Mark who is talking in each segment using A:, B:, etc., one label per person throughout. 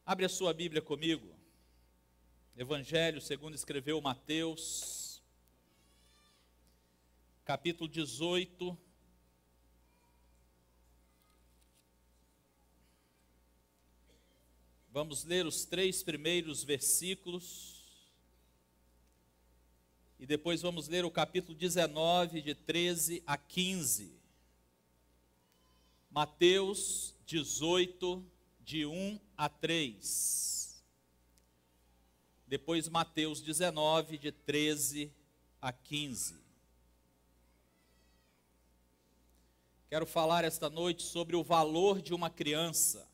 A: Abre a sua Bíblia comigo. Evangelho segundo escreveu Mateus, capítulo 18. Vamos ler os 3 primeiros versículos. E depois vamos ler o capítulo 19, de 13 a 15. Mateus 18, de 1 a 3. Depois Mateus 19, de 13 a 15. Quero falar esta noite sobre o valor de uma criança.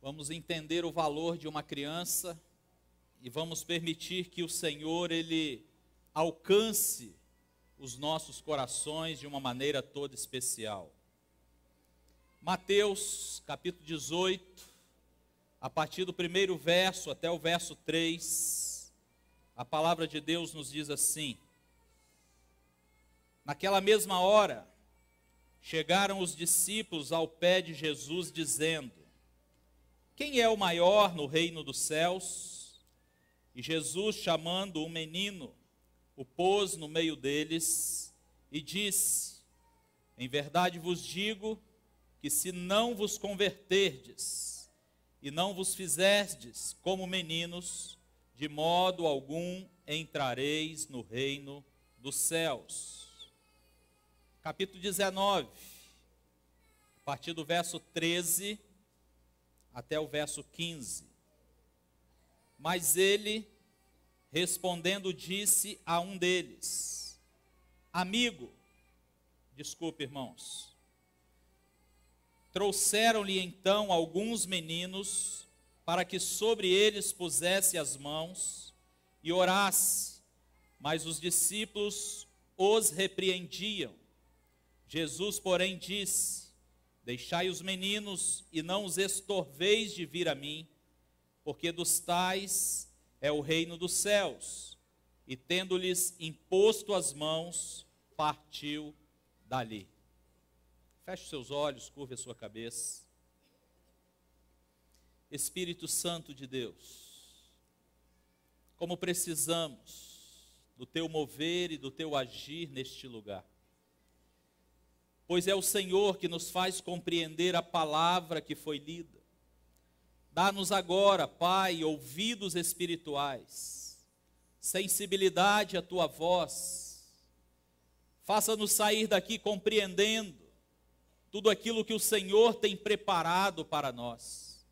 A: Vamos entender o valor de uma criança e vamos permitir que o Senhor, Ele alcance os nossos corações de uma maneira toda especial. Mateus, capítulo 18, a partir do primeiro verso até o verso 3, a palavra de Deus nos diz assim: Naquela mesma hora, chegaram os discípulos ao pé de Jesus, dizendo: Quem é o maior no reino dos céus? E Jesus, chamando um menino, o pôs no meio deles e disse: Em verdade vos digo que se não vos converterdes e não vos fizerdes como meninos, de modo algum entrareis no reino dos céus. Capítulo 19, a partir do verso 13 até o verso 15. Mas ele, respondendo, disse a um deles: Desculpe, irmãos. Trouxeram-lhe então alguns meninos, para que sobre eles pusesse as mãos e orasse, mas os discípulos os repreendiam. Jesus, porém, disse: Deixai os meninos e não os estorveis de vir a mim, porque dos tais é o reino dos céus. E tendo-lhes imposto as mãos, partiu dali. Feche os seus olhos, curve a sua cabeça. Espírito Santo de Deus, como precisamos do teu mover e do teu agir neste lugar. Pois é o Senhor que nos faz compreender a palavra que foi lida. Dá-nos agora, Pai, ouvidos espirituais, sensibilidade à tua voz. Faça-nos sair daqui compreendendo tudo aquilo que o Senhor tem preparado para nós.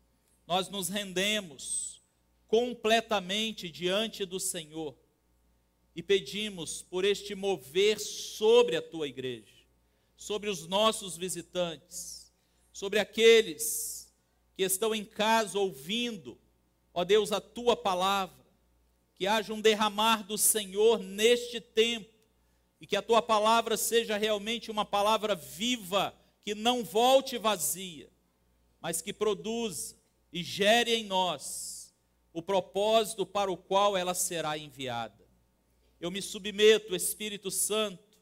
A: Nós nos rendemos completamente diante do Senhor e pedimos por este mover sobre a tua igreja, sobre os nossos visitantes, sobre aqueles que estão em casa ouvindo, ó Deus, a tua palavra, que haja um derramar do Senhor neste tempo, e que a tua palavra seja realmente uma palavra viva, que não volte vazia, mas que produza e gere em nós o propósito para o qual ela será enviada. Eu me submeto, Espírito Santo,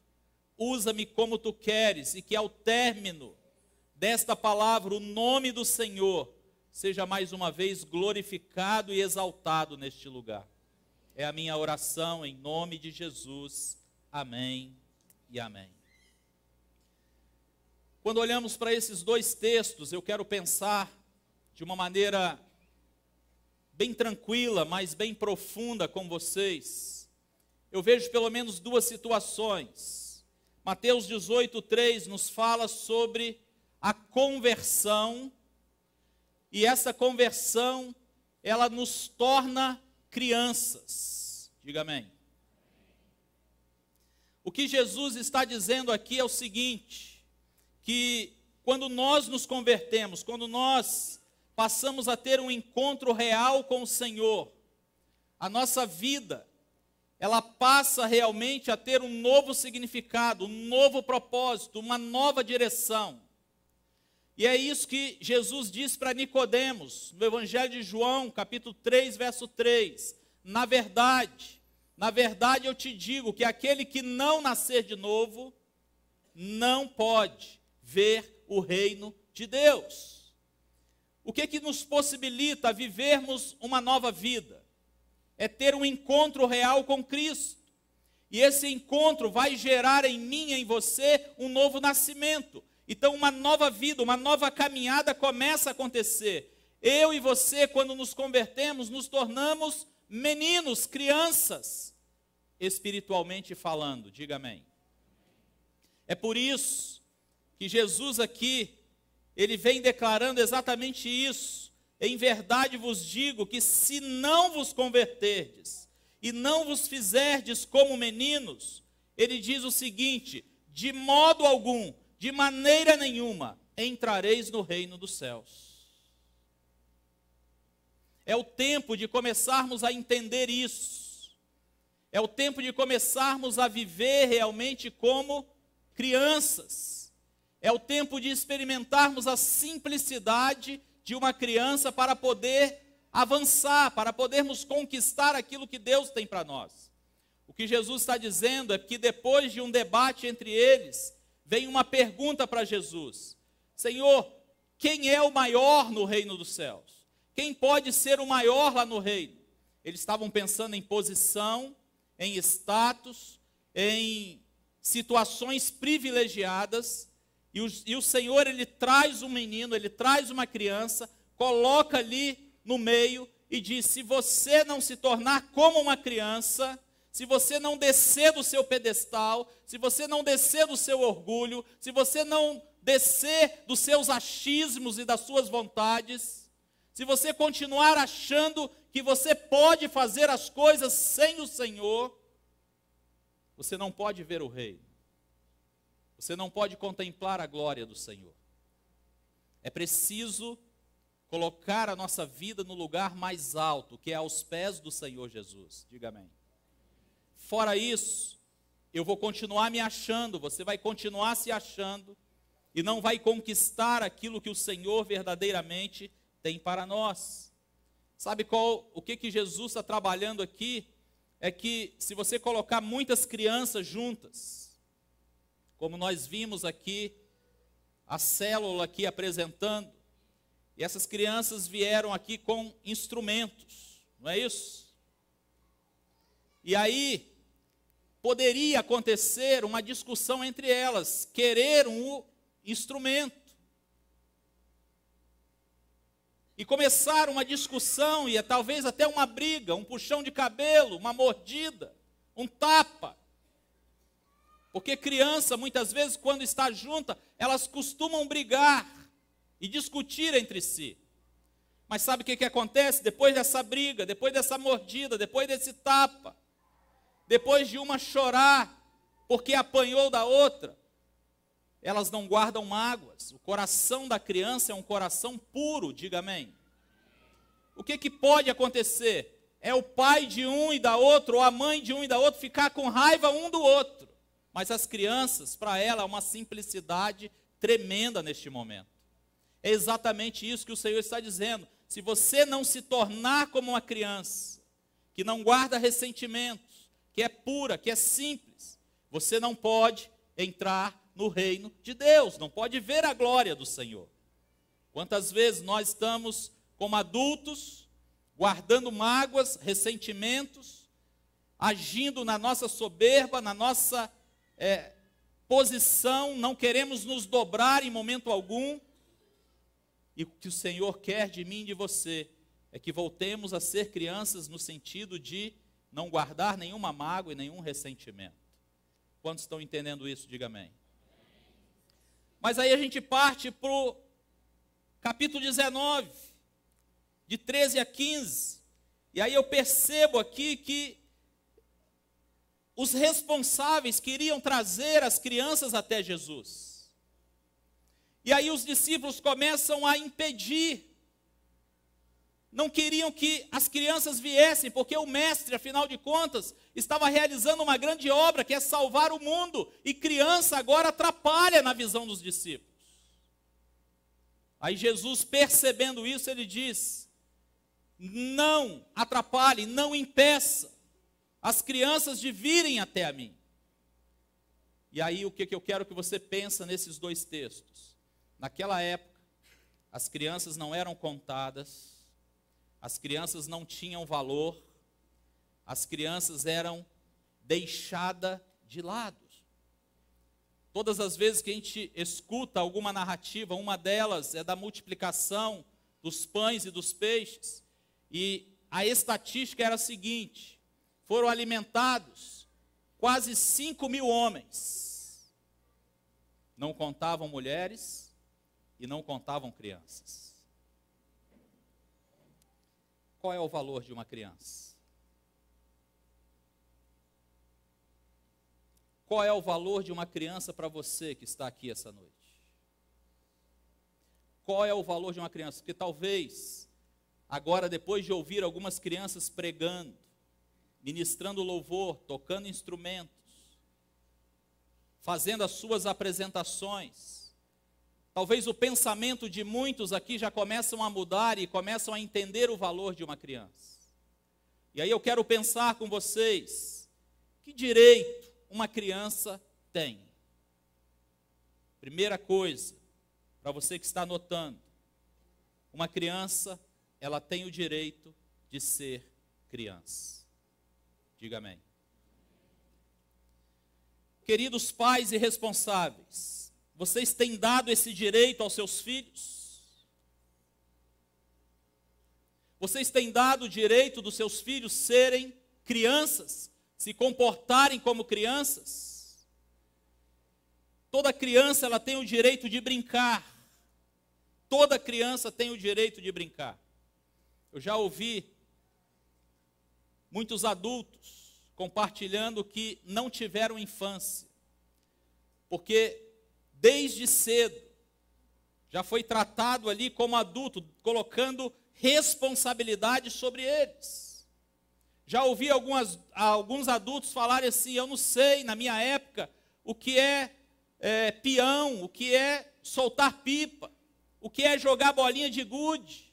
A: usa-me como tu queres, e que ao término desta palavra o nome do Senhor seja mais uma vez glorificado e exaltado neste lugar. É a minha oração em nome de Jesus. Amém e amém. Quando olhamos para esses 2 textos, eu quero pensar de uma maneira bem tranquila, mas bem profunda com vocês. Eu vejo pelo menos 2 situações. Mateus 18:3 nos fala sobre a conversão, e essa conversão, ela nos torna crianças. Diga amém. O que Jesus está dizendo aqui é o seguinte: que quando nós nos convertemos, quando nós passamos a ter um encontro real com o Senhor, a nossa vida, ela passa realmente a ter um novo significado, um novo propósito, uma nova direção. E é isso que Jesus diz para Nicodemos, no Evangelho de João, capítulo 3, verso 3. Na verdade eu te digo que aquele que não nascer de novo, não pode ver o reino de Deus. O que nos possibilita vivermos uma nova vida? É ter um encontro real com Cristo. E esse encontro vai gerar em mim e em você um novo nascimento. Então uma nova vida, uma nova caminhada começa a acontecer. Eu e você, quando nos convertemos, nos tornamos meninos, crianças, espiritualmente falando. Diga amém. É por isso que Jesus aqui, ele vem declarando exatamente isso. Em verdade vos digo que se não vos converterdes e não vos fizerdes como meninos, ele diz o seguinte: de modo algum, de maneira nenhuma, entrareis no reino dos céus. É o tempo de começarmos a entender isso. É o tempo de começarmos a viver realmente como crianças. É o tempo de experimentarmos a simplicidade de uma criança para poder avançar, para podermos conquistar aquilo que Deus tem para nós. O que Jesus está dizendo é que depois de um debate entre eles, vem uma pergunta para Jesus: Senhor, quem é o maior no reino dos céus? Quem pode ser o maior lá no reino? Eles estavam pensando em posição, em status, em situações privilegiadas, e o Senhor, ele traz um menino, ele traz uma criança, coloca ali no meio e diz: se você não se tornar como uma criança, se você não descer do seu pedestal, se você não descer do seu orgulho, se você não descer dos seus achismos e das suas vontades, se você continuar achando que você pode fazer as coisas sem o Senhor, você não pode ver o reino. Você não pode contemplar a glória do Senhor. É preciso colocar a nossa vida no lugar mais alto, que é aos pés do Senhor Jesus. Diga amém. Fora isso, eu vou continuar me achando, você vai continuar se achando, e não vai conquistar aquilo que o Senhor verdadeiramente tem para nós. Sabe o que Jesus está trabalhando aqui? É que se você colocar muitas crianças juntas, como nós vimos aqui, a célula aqui apresentando, e essas crianças vieram aqui com instrumentos, não é isso? E aí, poderia acontecer uma discussão entre elas, querer um instrumento. E começar uma discussão, e talvez até uma briga, um puxão de cabelo, uma mordida, um tapa. Porque criança, muitas vezes, quando está junta, elas costumam brigar e discutir entre si. Mas sabe o que acontece? Depois dessa briga, depois dessa mordida, depois desse tapa, depois de uma chorar porque apanhou da outra, elas não guardam mágoas. O coração da criança é um coração puro, diga amém. O que pode acontecer? É o pai de um e da outra, ou a mãe de um e da outra, ficar com raiva um do outro. Mas as crianças, para ela, há uma simplicidade tremenda neste momento. É exatamente isso que o Senhor está dizendo. Se você não se tornar como uma criança, que não guarda ressentimentos, que é pura, que é simples, você não pode entrar no reino de Deus, não pode ver a glória do Senhor. Quantas vezes nós estamos como adultos, guardando mágoas, ressentimentos, agindo na nossa soberba, na nossa posição, não queremos nos dobrar em momento algum. E o que o Senhor quer de mim e de você é que voltemos a ser crianças no sentido de não guardar nenhuma mágoa e nenhum ressentimento. Quantos estão entendendo isso? Diga amém. Mas aí a gente parte para o capítulo 19, de 13 a 15. E aí eu percebo aqui que os responsáveis queriam trazer as crianças até Jesus. E aí os discípulos começam a impedir. Não queriam que as crianças viessem, porque o mestre, afinal de contas, estava realizando uma grande obra, que é salvar o mundo. E criança agora atrapalha na visão dos discípulos. Aí Jesus, percebendo isso, ele diz: não atrapalhe, não impeça as crianças de virem até a mim. E aí o que eu quero que você pense nesses dois textos? Naquela época, as crianças não eram contadas, as crianças não tinham valor, as crianças eram deixadas de lado. Todas as vezes que a gente escuta alguma narrativa, uma delas é da multiplicação dos pães e dos peixes, e a estatística era a seguinte: foram alimentados quase 5.000 homens. Não contavam mulheres e não contavam crianças. Qual é o valor de uma criança? Qual é o valor de uma criança para você que está aqui essa noite? Qual é o valor de uma criança? Porque talvez, agora depois de ouvir algumas crianças pregando, ministrando louvor, tocando instrumentos, fazendo as suas apresentações, talvez o pensamento de muitos aqui já começam a mudar e começam a entender o valor de uma criança. E aí eu quero pensar com vocês, que direito uma criança tem? Primeira coisa, para você que está anotando, uma criança, ela tem o direito de ser criança. Diga amém. Queridos pais e responsáveis, vocês têm dado esse direito aos seus filhos? Vocês têm dado o direito dos seus filhos serem crianças, se comportarem como crianças? Toda criança, ela tem o direito de brincar. Toda criança tem o direito de brincar. Eu já ouvi muitos adultos compartilhando que não tiveram infância, porque desde cedo já foi tratado ali como adulto, colocando responsabilidade sobre eles. Já ouvi alguns adultos falarem assim: eu não sei, na minha época, o que é peão, o que é soltar pipa, o que é jogar bolinha de gude.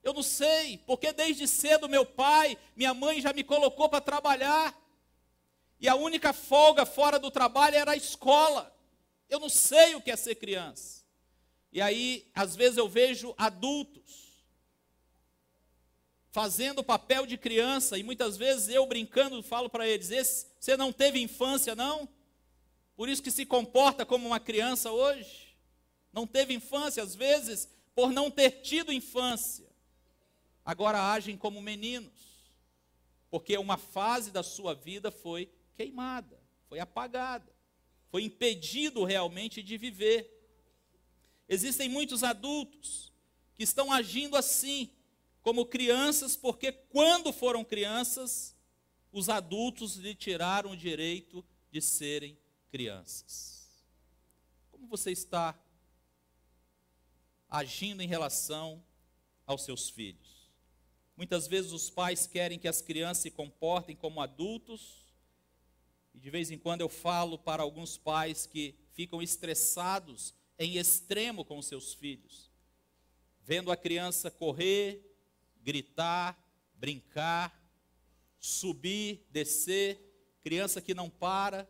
A: Eu não sei, porque desde cedo meu pai, minha mãe já me colocou para trabalhar. E a única folga fora do trabalho era a escola. Eu não sei o que é ser criança. E aí, às vezes eu vejo adultos fazendo o papel de criança, e muitas vezes eu brincando falo para eles: você não teve infância não? Por isso que se comporta como uma criança hoje? Não teve infância, às vezes, por não ter tido infância. Agora agem como meninos, porque uma fase da sua vida foi queimada, foi apagada, foi impedido realmente de viver. Existem muitos adultos que estão agindo assim, como crianças, porque quando foram crianças, os adultos lhe tiraram o direito de serem crianças. Como você está agindo em relação aos seus filhos? Muitas vezes os pais querem que as crianças se comportem como adultos, e de vez em quando eu falo para alguns pais que ficam estressados em extremo com os seus filhos, vendo a criança correr, gritar, brincar, subir, descer, criança que não para,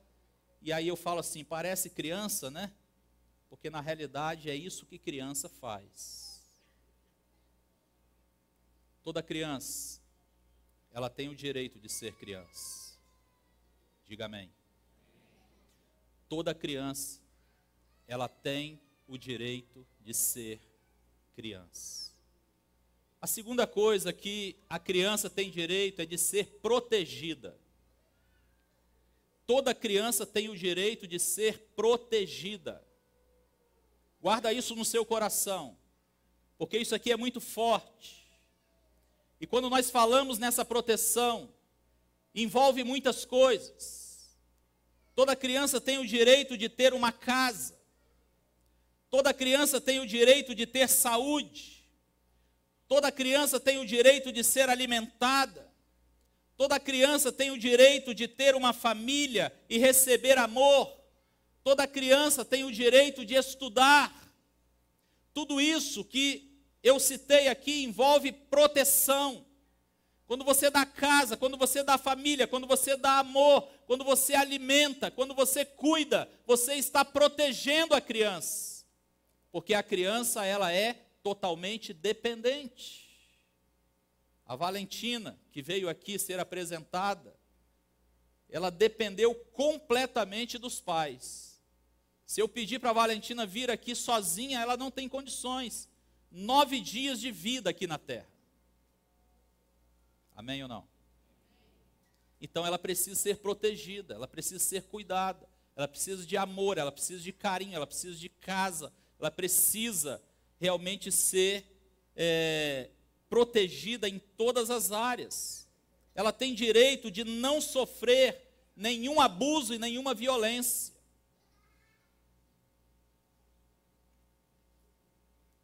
A: e aí eu falo assim: parece criança, né? Porque na realidade é isso que criança faz. Toda criança, ela tem o direito de ser criança. Diga amém. Toda criança, ela tem o direito de ser criança. A segunda coisa que a criança tem direito é de ser protegida. Toda criança tem o direito de ser protegida. Guarda isso no seu coração, porque isso aqui é muito forte. E quando nós falamos nessa proteção, envolve muitas coisas. Toda criança tem o direito de ter uma casa. Toda criança tem o direito de ter saúde. Toda criança tem o direito de ser alimentada. Toda criança tem o direito de ter uma família e receber amor. Toda criança tem o direito de estudar. Tudo isso que eu citei aqui envolve proteção. Quando você dá casa, quando você dá família, quando você dá amor, quando você alimenta, quando você cuida, você está protegendo a criança. Porque a criança, ela é totalmente dependente. A Valentina, que veio aqui ser apresentada, ela dependeu completamente dos pais. Se eu pedir para a Valentina vir aqui sozinha, ela não tem condições. 9 dias de vida aqui na terra. Amém ou não? Então ela precisa ser protegida, ela precisa ser cuidada, ela precisa de amor, ela precisa de carinho, ela precisa de casa, ela precisa realmente ser protegida em todas as áreas. Ela tem direito de não sofrer nenhum abuso e nenhuma violência.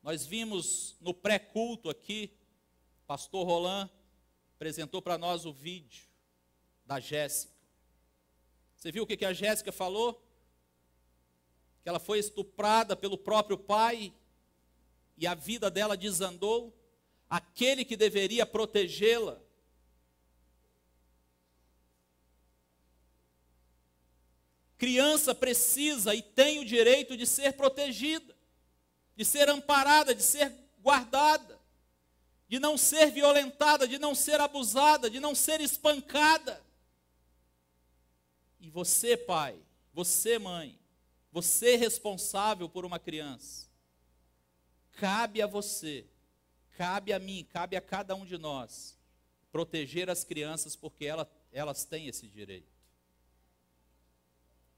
A: Nós vimos no pré-culto aqui, pastor Roland apresentou para nós o vídeo da Jéssica. Você viu o que a Jéssica falou? Que ela foi estuprada pelo próprio pai e a vida dela desandou. Aquele que deveria protegê-la criança precisa e tem o direito de ser protegida, de ser amparada, de ser guardada, de não ser violentada, de não ser abusada, de não ser espancada. E você, pai, você, mãe, você é responsável por uma criança. Cabe a você, cabe a mim, cabe a cada um de nós proteger as crianças, porque elas têm esse direito.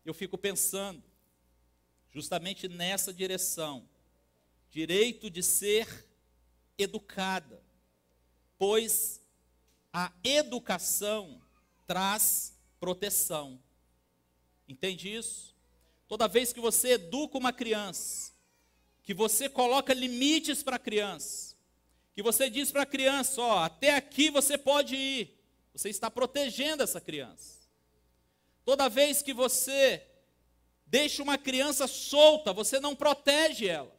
A: Eu fico pensando justamente nessa direção, direito de ser educada, pois a educação traz proteção. Entende isso? Toda vez que você educa uma criança, que você coloca limites para a criança, que você diz para a criança, ó, até aqui você pode ir, você está protegendo essa criança. Toda vez que você deixa uma criança solta, você não protege ela.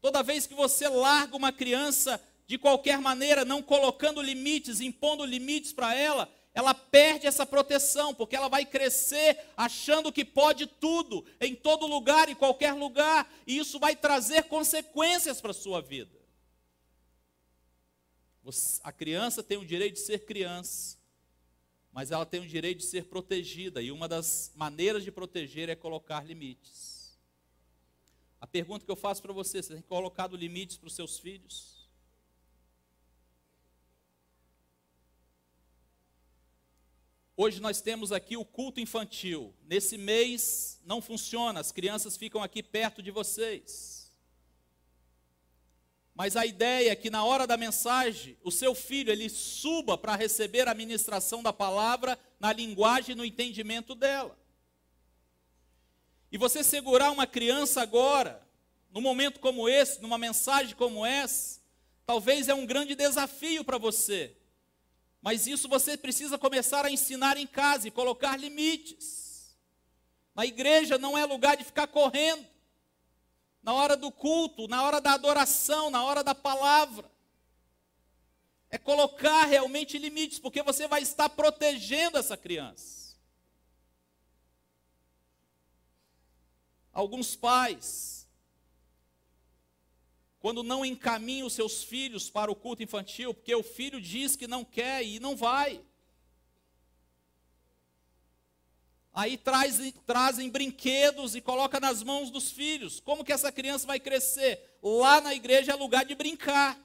A: Toda vez que você larga uma criança de qualquer maneira, não colocando limites, impondo limites para ela, ela perde essa proteção, porque ela vai crescer achando que pode tudo, em todo lugar, em qualquer lugar, e isso vai trazer consequências para a sua vida. A criança tem o direito de ser criança, mas ela tem o direito de ser protegida, e uma das maneiras de proteger é colocar limites. A pergunta que eu faço para você tem colocado limites para os seus filhos? Hoje nós temos aqui o culto infantil. Nesse mês não funciona, as crianças ficam aqui perto de vocês. Mas a ideia é que na hora da mensagem, o seu filho ele suba para receber a ministração da palavra na linguagem e no entendimento dela. E você segurar uma criança agora, num momento como esse, numa mensagem como essa, talvez é um grande desafio para você. Mas isso você precisa começar a ensinar em casa e colocar limites. Na igreja não é lugar de ficar correndo. Na hora do culto, na hora da adoração, na hora da palavra. É colocar realmente limites, porque você vai estar protegendo essa criança. Alguns pais, quando não encaminham os seus filhos para o culto infantil, porque o filho diz que não quer e não vai. Aí trazem brinquedos e colocam nas mãos dos filhos. Como que essa criança vai crescer? Lá na igreja é lugar de brincar.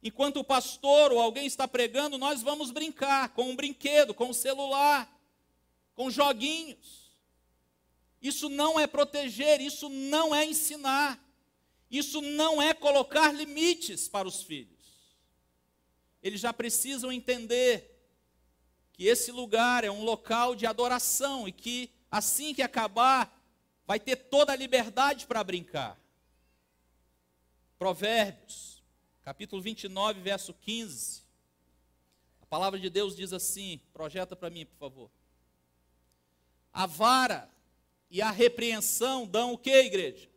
A: Enquanto o pastor ou alguém está pregando, nós vamos brincar com um brinquedo, com um celular, com joguinhos. Isso não é proteger, isso não é ensinar. Isso não é colocar limites para os filhos. Eles já precisam entender que esse lugar é um local de adoração e que assim que acabar, vai ter toda a liberdade para brincar. Provérbios, capítulo 29, verso 15. A palavra de Deus diz assim, projeta para mim, por favor. A vara e a repreensão dão o que, igreja?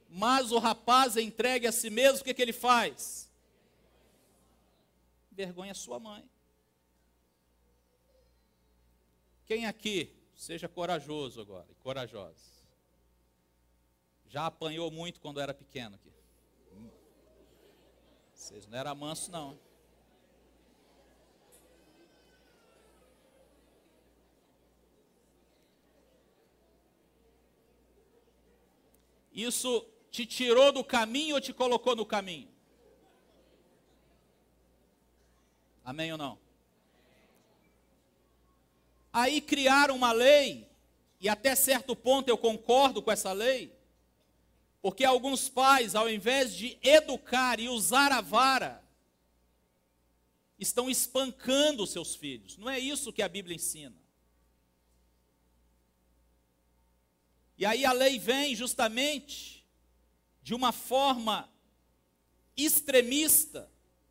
A: Mas o rapaz é entregue a si mesmo, o que ele faz? Vergonha a sua mãe. Quem aqui, seja corajoso agora, e corajosa. Já apanhou muito quando era pequeno aqui. Vocês não eram manso, não. Isso te tirou do caminho ou te colocou no caminho? Amém ou não? Aí criaram uma lei, e até certo ponto eu concordo com essa lei, porque alguns pais, ao invés de educar e usar a vara, estão espancando os seus filhos. Não é isso que a Bíblia ensina. E aí a lei vem justamente de uma forma extremista,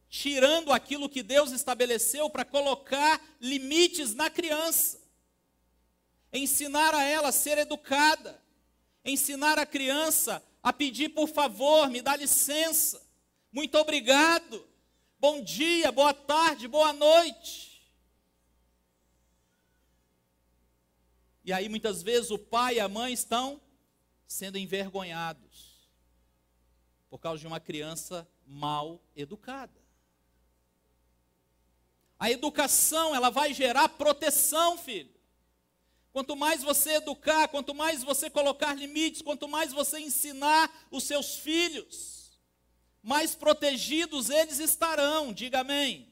A: tirando aquilo que Deus estabeleceu para colocar limites na criança. Ensinar a ela a ser educada. Ensinar a criança a pedir por favor, me dá licença. Muito obrigado. Bom dia, boa tarde, boa noite. E aí muitas vezes o pai e a mãe estão sendo envergonhados por causa de uma criança mal educada. A educação, ela vai gerar proteção, filho. Quanto mais você educar, quanto mais você colocar limites, quanto mais você ensinar os seus filhos, mais protegidos eles estarão. Diga amém.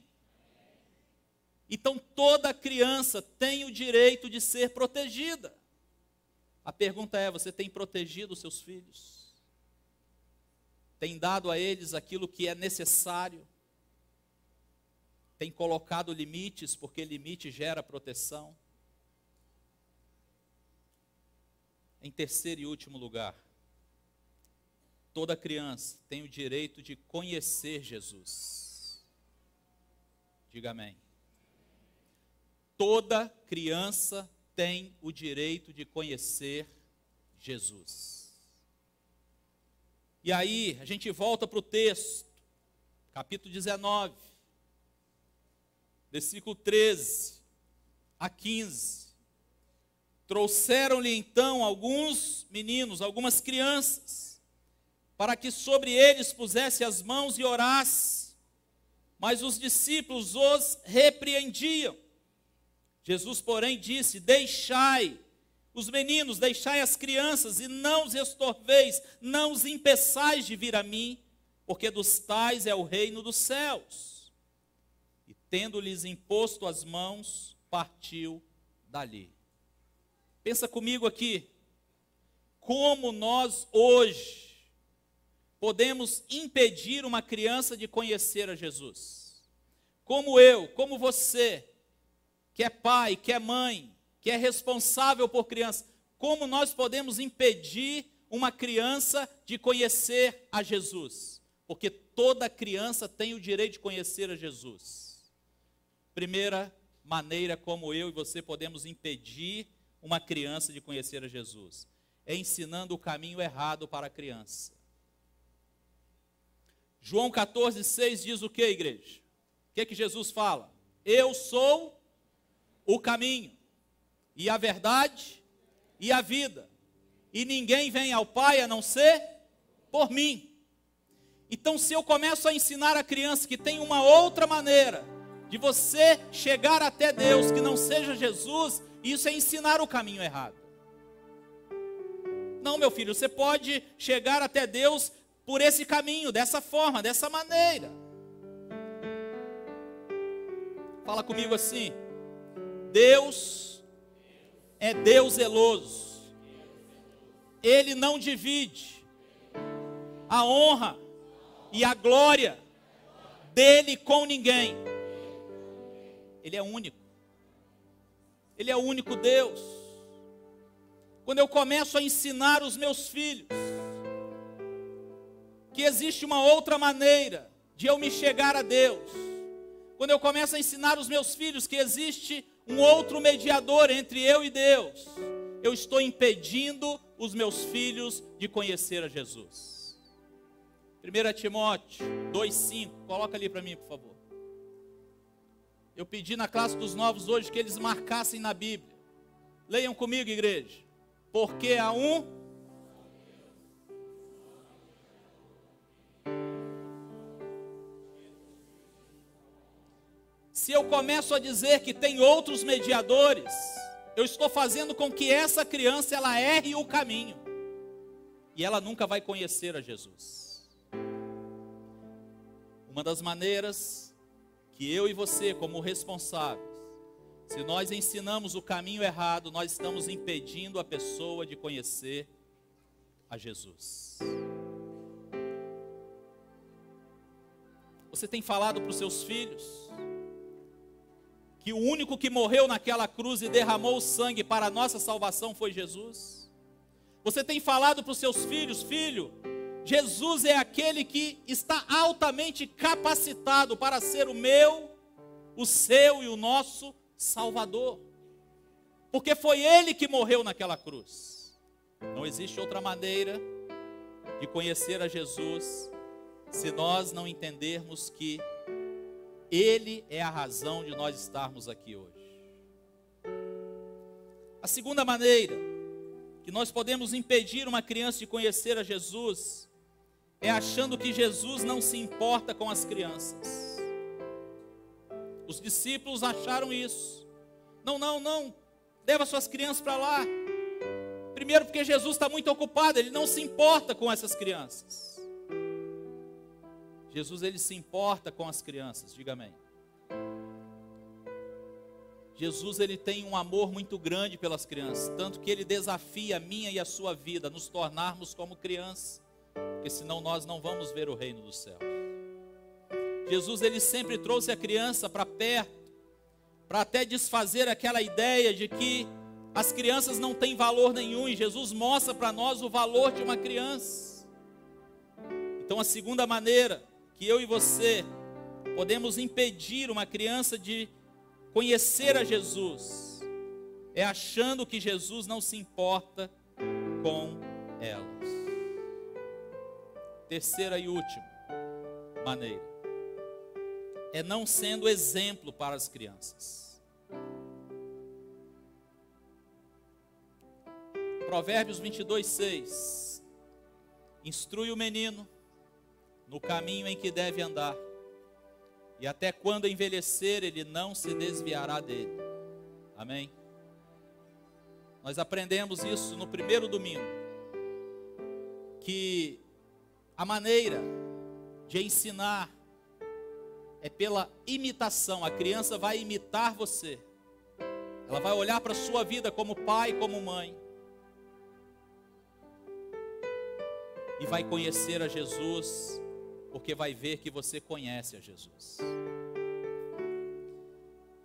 A: Então toda criança tem o direito de ser protegida. A pergunta é, você tem protegido os seus filhos? Tem dado a eles aquilo que é necessário? Tem colocado limites, porque limite gera proteção? Em terceiro e último lugar, toda criança tem o direito de conhecer Jesus. Diga amém. Toda criança tem o direito de conhecer Jesus. E aí, a gente volta para o texto, capítulo 19, versículo 13 a 15. Trouxeram-lhe então alguns meninos, algumas crianças, para que sobre eles pusesse as mãos e orasse. Mas os discípulos os repreendiam. Jesus, porém, disse: deixai os meninos, deixai as crianças, e não os estorveis, não os impeçais de vir a mim, porque dos tais é o reino dos céus. E tendo-lhes imposto as mãos, partiu dali. Pensa comigo aqui, como nós hoje podemos impedir uma criança de conhecer a Jesus? Como eu, como você, que é pai, que é mãe, que é responsável por criança, como nós podemos impedir uma criança de conhecer a Jesus? Porque toda criança tem o direito de conhecer a Jesus. Primeira maneira como eu e você podemos impedir uma criança de conhecer a Jesus é ensinando o caminho errado para a criança. João 14,6 diz o que, igreja? O que Jesus fala? Eu sou o caminho, e a verdade, e a vida. E ninguém vem ao Pai a não ser por mim. Então, se eu começo a ensinar a criança que tem uma outra maneira de você chegar até Deus, que não seja Jesus, isso é ensinar o caminho errado. Não, meu filho, você pode chegar até Deus por esse caminho, dessa forma, dessa maneira. Fala comigo assim: Deus é Deus zeloso. Ele não divide a honra e a glória dele com ninguém. Ele é único. Ele é o único Deus. Quando eu começo a ensinar os meus filhos que existe uma outra maneira de eu me chegar a Deus, quando eu começo a ensinar os meus filhos que existe um outro mediador entre eu e Deus, eu estou impedindo os meus filhos de conhecer a Jesus. 1 Timóteo 2,5, coloca ali para mim, por favor. Eu pedi na classe dos novos hoje que eles marcassem na Bíblia. Leiam comigo, igreja. Porque há um se eu começo a dizer que tem outros mediadores, eu estou fazendo com que essa criança ela erre o caminho. E ela nunca vai conhecer a Jesus. Uma das maneiras que eu e você, como responsáveis, se nós ensinamos o caminho errado, nós estamos impedindo a pessoa de conhecer a Jesus. Você tem falado para os seus filhos que o único que morreu naquela cruz e derramou o sangue para a nossa salvação foi Jesus? Você tem falado para os seus filhos: filho, Jesus é aquele que está altamente capacitado para ser o meu, o seu e o nosso Salvador, porque foi Ele que morreu naquela cruz. Não existe outra maneira de conhecer a Jesus se nós não entendermos que Ele é a razão de nós estarmos aqui hoje. A segunda maneira que nós podemos impedir uma criança de conhecer a Jesus é achando que Jesus não se importa com as crianças. Os discípulos acharam isso. Não, leva suas crianças para lá. Primeiro porque Jesus está muito ocupado, Ele não se importa com essas crianças. Jesus, Ele se importa com as crianças, diga amém. Jesus, Ele tem um amor muito grande pelas crianças, tanto que Ele desafia a minha e a sua vida a nos tornarmos como crianças, porque senão nós não vamos ver o reino dos céus. Jesus, Ele sempre trouxe a criança para perto, para até desfazer aquela ideia de que as crianças não têm valor nenhum, e Jesus mostra para nós o valor de uma criança. Então a segunda maneira que eu e você podemos impedir uma criança de conhecer a Jesus é achando que Jesus não se importa com elas. Terceira e última maneira é não sendo exemplo para as crianças. Provérbios 22:6 instrui o menino no caminho em que deve andar, e até quando envelhecer ele não se desviará dele. Amém? Nós aprendemos isso no primeiro domingo, que a maneira de ensinar é pela imitação. A criança vai imitar você, ela vai olhar para a sua vida como pai, como mãe, e vai conhecer a Jesus, porque vai ver que você conhece a Jesus.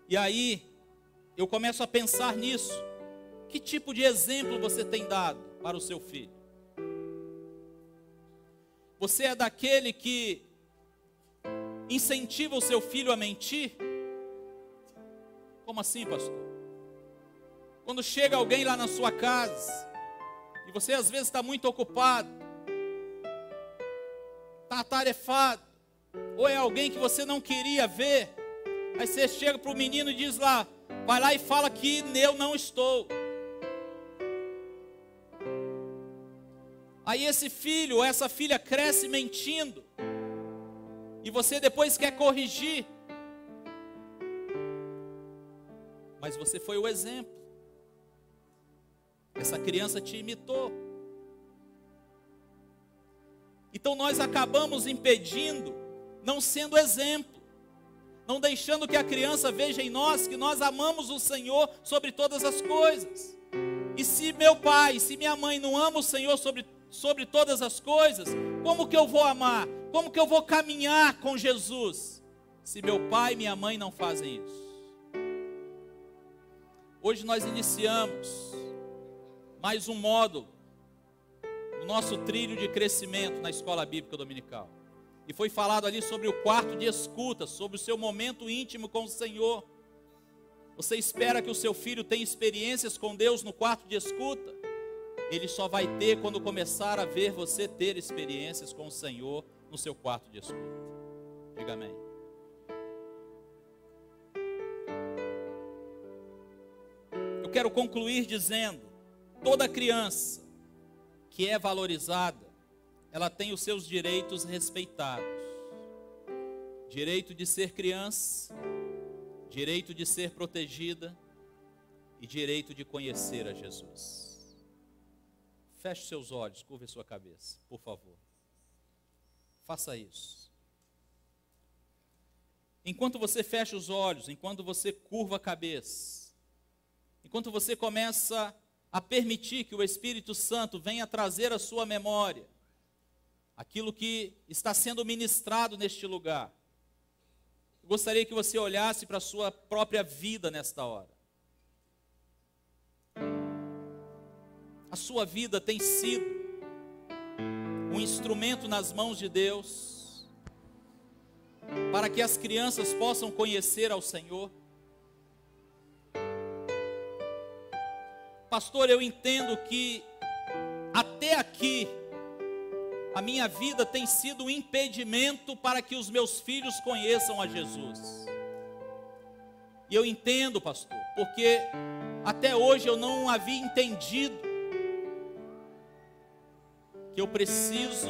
A: E aí, eu começo a pensar nisso. Que tipo de exemplo você tem dado para o seu filho? Você é daquele que incentiva o seu filho a mentir? Como assim, pastor? Quando chega alguém lá na sua casa, e você às vezes está muito ocupado, está atarefado, ou é alguém que você não queria ver, aí você chega para o menino e diz lá, vai lá e fala que eu não estou. Aí esse filho ou essa filha cresce mentindo, e você depois quer corrigir, mas você foi o exemplo, essa criança te imitou. Então nós acabamos impedindo, não sendo exemplo, não deixando que a criança veja em nós que nós amamos o Senhor sobre todas as coisas. E se meu pai, se minha mãe não ama o Senhor sobre todas as coisas, como que eu vou amar? Como que eu vou caminhar com Jesus, se meu pai e minha mãe não fazem isso? Hoje nós iniciamos mais um módulo no nosso trilho de crescimento na escola bíblica dominical. E foi falado ali sobre o quarto de escuta, sobre o seu momento íntimo com o Senhor. Você espera que o seu filho tenha experiências com Deus no quarto de escuta? Ele só vai ter quando começar a ver você ter experiências com o Senhor no seu quarto de escuta. Diga amém. Eu quero concluir dizendo, toda criança que é valorizada, ela tem os seus direitos respeitados. Direito de ser criança, direito de ser protegida e direito de conhecer a Jesus. Feche seus olhos, curva sua cabeça, por favor. Faça isso. Enquanto você fecha os olhos, enquanto você curva a cabeça, enquanto você começa a permitir que o Espírito Santo venha trazer à sua memória aquilo que está sendo ministrado neste lugar, eu gostaria que você olhasse para a sua própria vida nesta hora. A sua vida tem sido um instrumento nas mãos de Deus para que as crianças possam conhecer ao Senhor? Pastor, eu entendo que até aqui a minha vida tem sido um impedimento para que os meus filhos conheçam a Jesus. E eu entendo, pastor, porque até hoje eu não havia entendido que eu preciso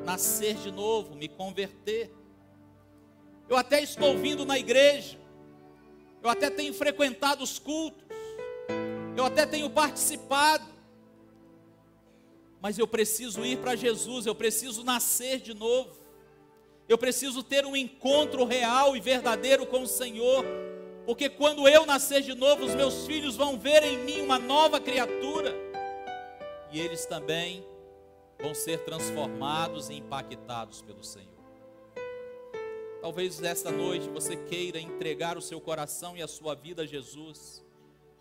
A: nascer de novo, me converter. Eu até estou vindo na igreja, eu até tenho frequentado os cultos, eu até tenho participado, mas eu preciso ir para Jesus, eu preciso nascer de novo, eu preciso ter um encontro real e verdadeiro com o Senhor, porque quando eu nascer de novo, os meus filhos vão ver em mim uma nova criatura, e eles também vão ser transformados e impactados pelo Senhor. Talvez nesta noite você queira entregar o seu coração e a sua vida a Jesus,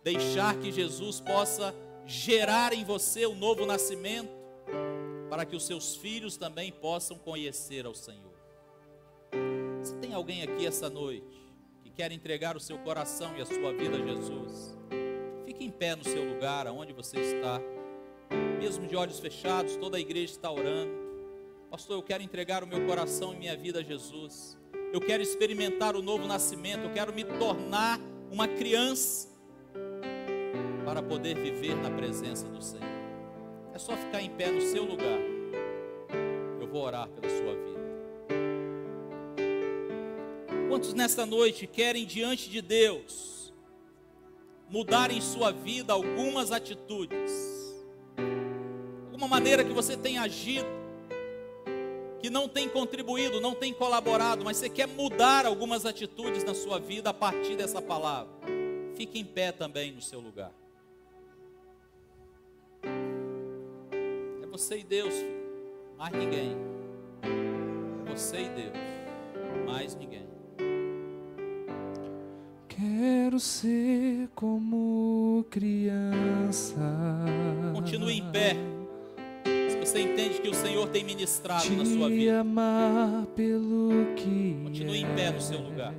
A: deixar que Jesus possa gerar em você um novo nascimento, para que os seus filhos também possam conhecer ao Senhor. Se tem alguém aqui essa noite que quer entregar o seu coração e a sua vida a Jesus, fique em pé no seu lugar, aonde você está, mesmo de olhos fechados. Toda a igreja está orando. Pastor, eu quero entregar o meu coração e minha vida a Jesus, eu quero experimentar o novo nascimento, eu quero me tornar uma criança, para poder viver na presença do Senhor. É só ficar em pé no seu lugar. Eu vou orar pela sua vida. Quantos nesta noite querem diante de Deus mudar em sua vida algumas atitudes, alguma maneira que você tem agido, que não tem contribuído, não tem colaborado, mas você quer mudar algumas atitudes na sua vida a partir dessa palavra? Fique em pé também no seu lugar. É você e Deus, filho, mais ninguém. É você e Deus, mais ninguém.
B: Quero ser como criança.
A: Continue em pé. Se você entende que o Senhor tem ministrado na sua
B: Te
A: vida,
B: amar pelo que
A: continue em pé no seu lugar.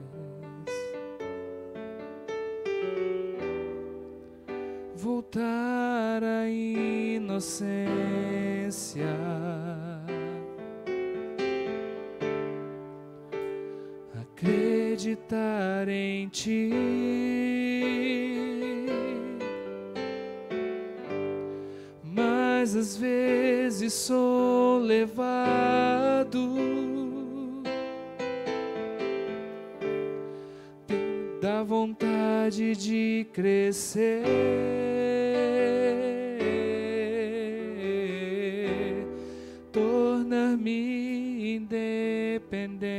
B: Voltar à inocência, acreditar em Ti, mas às vezes sou levado da vontade de crescer, tornar-me independente,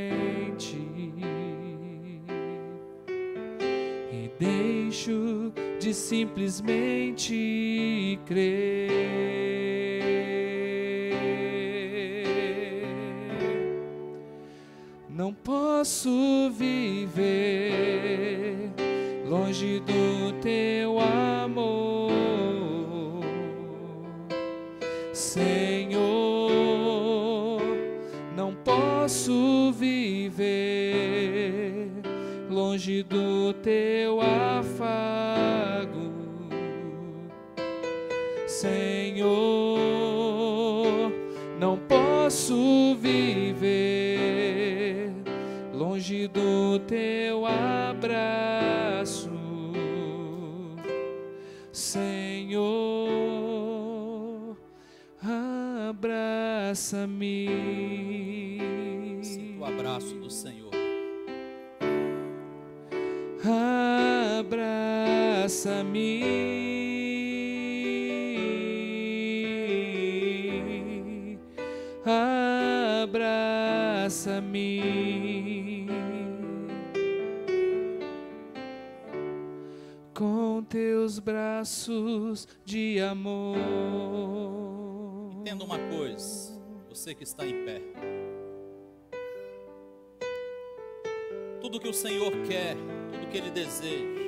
B: e deixo de simplesmente crer. Não posso viver longe do Teu amor, Senhor. Não posso viver longe do Teu afago, Senhor. Não posso viver longe do Teu abraço, Senhor. Abraça-me.
A: Sinta o abraço do Senhor.
B: abraça-me, abraça-me com teus braços de amor.
A: Entenda uma coisa, você que está em pé. Tudo que o Senhor quer, tudo que Ele deseja,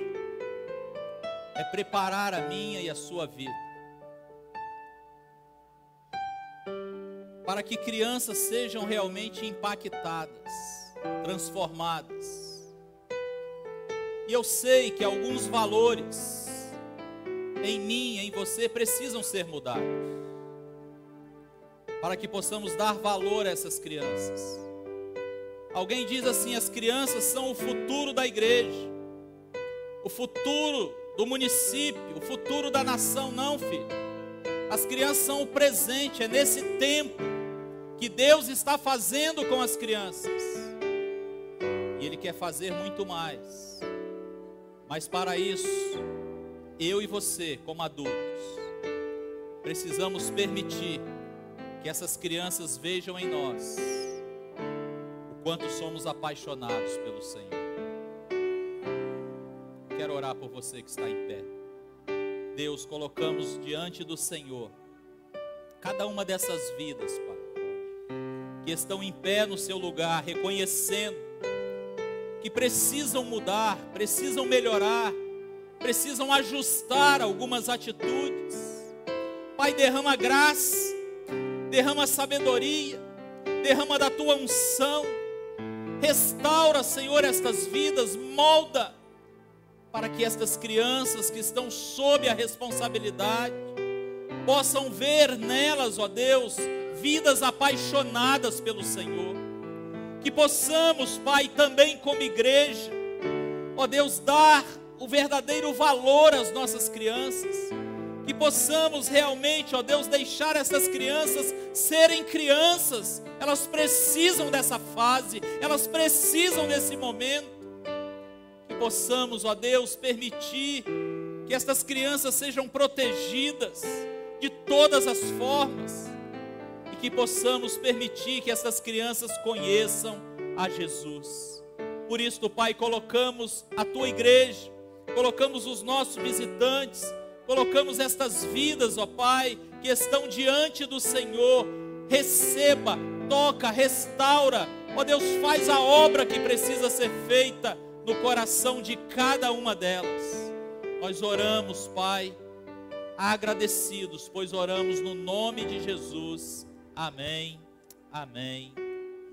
A: é preparar a minha e a sua vida para que crianças sejam realmente impactadas, transformadas. E eu sei que alguns valores em mim, em você, precisam ser mudados, para que possamos dar valor a essas crianças. Alguém diz assim: as crianças são o futuro da igreja, o futuro do município, o futuro da nação. Não, filho. As crianças são o presente. É nesse tempo que Deus está fazendo com as crianças. E Ele quer fazer muito mais. Mas para isso, eu e você, como adultos, precisamos permitir que essas crianças vejam em nós o quanto somos apaixonados pelo Senhor. Quero orar por você que está em pé. Deus, colocamos diante do Senhor cada uma dessas vidas, Pai, que estão em pé no seu lugar, reconhecendo que precisam mudar, precisam melhorar, precisam ajustar algumas atitudes. Pai, derrama graça, derrama sabedoria, derrama da tua unção, restaura, Senhor, estas vidas, molda, para que estas crianças que estão sob a responsabilidade possam ver nelas, ó Deus, vidas apaixonadas pelo Senhor. Que possamos, Pai, também como igreja, ó Deus, dar o verdadeiro valor às nossas crianças. Que possamos realmente, ó Deus, deixar essas crianças serem crianças. Elas precisam dessa fase, elas precisam desse momento. Que possamos, ó Deus, permitir que estas crianças sejam protegidas de todas as formas. E que possamos permitir que essas crianças conheçam a Jesus. Por isso, Pai, colocamos a tua igreja, colocamos os nossos visitantes, colocamos estas vidas, ó Pai, que estão diante do Senhor. Receba, toca, restaura, ó Deus, faz a obra que precisa ser feita no coração de cada uma delas. Nós oramos, Pai, agradecidos, pois oramos no nome de Jesus. Amém, amém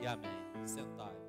A: e amém. Sentai.